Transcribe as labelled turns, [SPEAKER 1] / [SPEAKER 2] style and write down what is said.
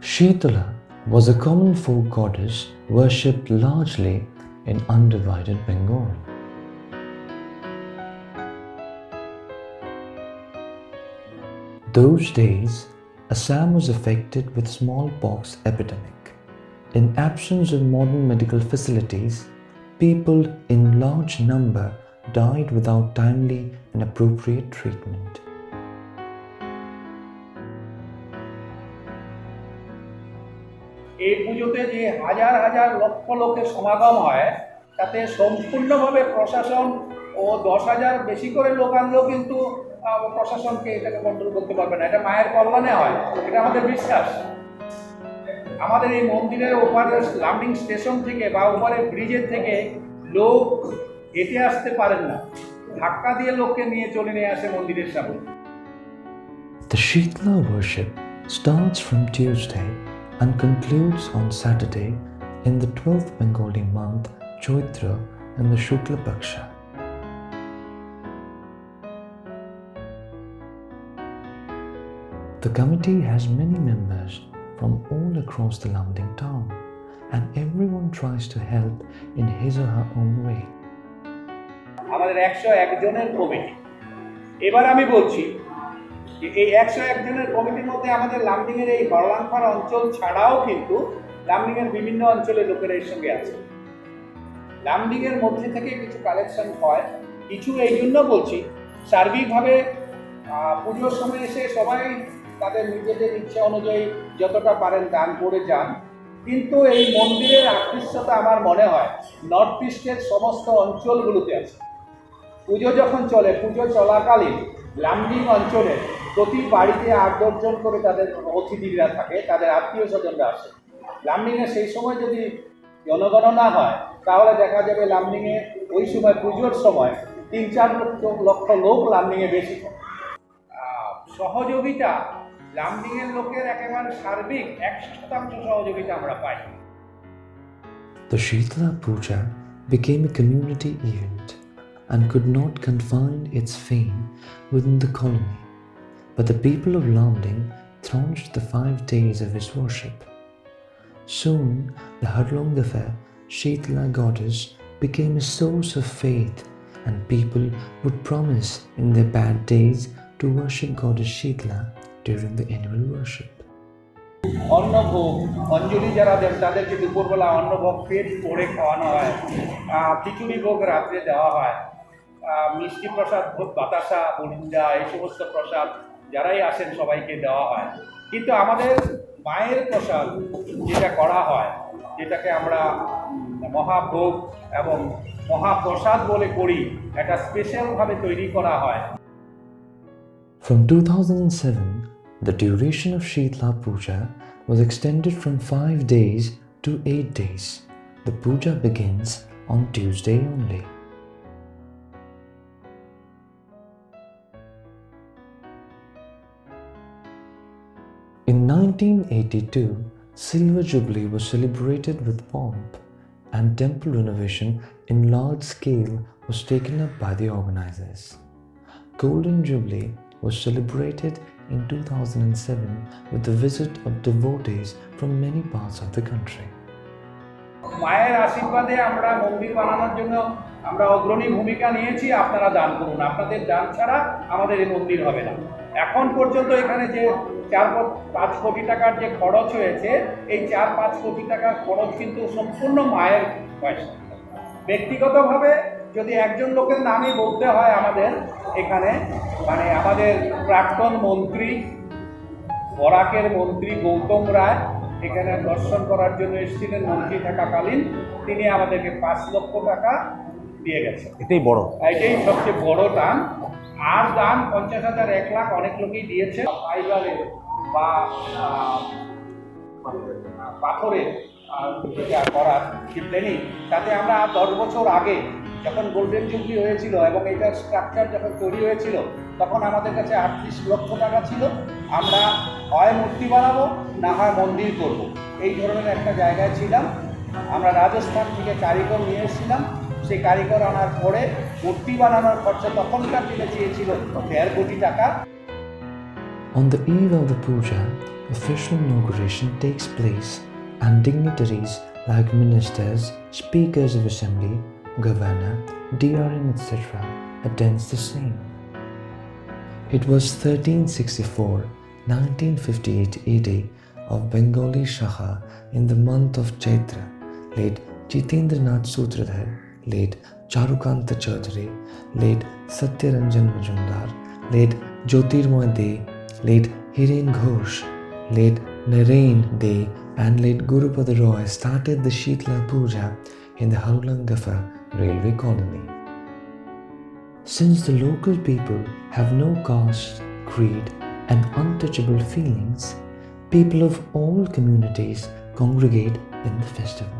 [SPEAKER 1] Shitala was a common folk goddess worshipped largely in undivided Bengal. Those days, Assam was affected with smallpox epidemic. In absence of modern medical facilities, people in large number died without timely and appropriate treatment.
[SPEAKER 2] এই পুজোতে যে হাজার হাজার লক্ষ লোকের সমাগম হয় তাতে সম্পূর্ণভাবে প্রশাসন ও 10,000 বেশি করে লোক আনলেও কিন্তু প্রশাসনকে এটাকে কন্ট্রোল করতে পারবে না। এটা মায়ের কল্যাণে হয়, এটা আমাদের বিশ্বাস। আমাদের এই মন্দিরের ওপারে লামডিং স্টেশন থেকে বা ওপারে ব্রিজের থেকে লোক হেঁটে আসতে পারেন না, ধাক্কা দিয়ে লোককে নিয়ে আসে মন্দিরের সামনে।
[SPEAKER 1] The Shitala worship starts from Tuesday and concludes on Saturday in the 12th Bengali month Chaitra in the Shukla Paksha. The committee has many members from all across the Lamding town, and everyone tries to help in his or her own way.
[SPEAKER 2] আমাদের 101 জনের committee. এবার আমি বলছি যে এই 101 জনের কমিটির মধ্যে আমাদের লামডিংয়ের এই হরলাংপাড় অঞ্চল ছাড়াও কিন্তু লামডিংয়ের বিভিন্ন অঞ্চলের লোকেরা এর সঙ্গে আছে। লামডিংয়ের মধ্যে থেকে কিছু কালেকশন হয়, কিছু এই জন্য বলছি সার্বিকভাবে পুজোর সময় এসে সবাই তাদের নিজেদের ইচ্ছা অনুযায়ী যতটা পারেন দান করে যান, কিন্তু এই মন্দিরের আকৃষ্টতা আমার মনে হয় নর্থ ইস্টের সমস্ত অঞ্চলগুলোতে আছে। পুজো যখন চলে, পুজো চলাকালীন লামডিং অঞ্চলে প্রতি বাড়িতে 8-10 করে তাদের অতিথিরা থাকে, তাদের আত্মীয় স্বজনরা আসে। লামডিংয়ে সেই সময় যদি জনগণনা হয় তাহলে দেখা যাবে লামডিংয়ে ওই সময় পুজোর সময় 3-4 লক্ষ লোক লামডিংয়ে বেশি থাকে। সহযোগিতা লামডিংয়ের লোকের একেবারে সার্বিক 100% সহযোগিতা আমরা পাই।
[SPEAKER 1] The Shitala Puja became a community event and could not confine its fame within the colony, but the people of Lamding thronged the 5 days of his worship. Soon, the Harlongafa Shitala goddess became a source of faith, and people would promise in their bad days to worship goddess Shitala during the annual worship.
[SPEAKER 2] অন্নভোগ অঞ্জলি যারা দেন তাদেরকে দুপুরবেলা অন্নভোগ পেট করে খাওয়ানো হয়, খিচুড়ি ভোগ রাত্রে দেওয়া হয়, মিষ্টি প্রসাদ ভোগ বাতাসা বরিন্দা এই সমস্ত প্রসাদ যারাই আসেন সবাইকে দেওয়া হয়। কিন্তু আমাদের মায়ের প্রসাদ যেটা করা হয়, যেটাকে আমরা মহাভোগ এবং মহাপ্রসাদ বলে করি, এটা স্পেশালভাবে তৈরি করা হয়।
[SPEAKER 1] From 2007, the duration of Shitala Puja was extended from 5 days to 8 days. The puja begins on Tuesday only. In 1982, Silver Jubilee was celebrated with pomp, and temple renovation in large scale was taken up by the organizers. Golden Jubilee was celebrated in 2007 with the visit of devotees from many parts of the country.
[SPEAKER 2] মায়ের আশীর্বাদে আমরা মন্দির বানানোর জন্য আমরা অগ্রণী ভূমিকা নিয়েছি। আপনারা দান করুন, আপনাদের দান ছাড়া আমাদের এই মন্দির হবে না। এখন পর্যন্ত এখানে যে 4-5 কোটি টাকার যে খরচ হয়েছে, এই 4-5 কোটি টাকার খরচ কিন্তু সম্পূর্ণ মায়ের পয়সা। ব্যক্তিগতভাবে যদি একজন লোকের নামই বলতে হয় আমাদের এখানে, মানে আমাদের প্রাক্তন মন্ত্রী, বরাকের মন্ত্রী গৌতম রায় এখানে দর্শন করার জন্য এসেছিলেন মন্ত্রী থাকাকালীন, তিনি আমাদেরকে 5 লক্ষ টাকা দিয়ে গেছেন।
[SPEAKER 3] এটাই বড়,
[SPEAKER 2] এটাই সবচেয়ে বড় দান। আর দান 50,000, 1 লাখ অনেক লোকই দিয়েছে। ফাইবারের বা পাথরের যেটা করার যে প্ল্যানিং, তাতে আমরা 10 বছর আগে যখন গোল্ডেন জুবলি হয়েছিল এবং এটার স্ট্রাকচার যখন তৈরি হয়েছিল, তখন আমাদের কাছে 38 লক্ষ টাকা ছিল। আমরা হয় মূর্তি বানাবো, না হয় মন্দির করব, এই ধরনের একটা জায়গায় ছিলাম। আমরা রাজস্থান থেকে কারিগর নিয়ে এসেছিলাম, সেই কারিগর আনার পরে মূর্তি বানানোর খরচা তখনকার দিনে চেয়েছিল 1.5 কোটি টাকা।
[SPEAKER 1] On the eve of the puja, official inauguration takes place and dignitaries like ministers, speakers of assembly, governor, DRN etc. attends the same. It was 1364-1958 AD of Bengali Shaka in the month of Chaitra, late Jitendranath Sutradhar, late Charukanta Chaudhary, late Satyaranjan Majumdar, late Jyotirmoy De, late Hiren Ghosh, late Narain De, and late Gurupada Roy started the Shitla Puja in the Harulangafa railway colony. Since the local people have no caste, creed, and untouchable feelings, people of all communities congregate in the festival.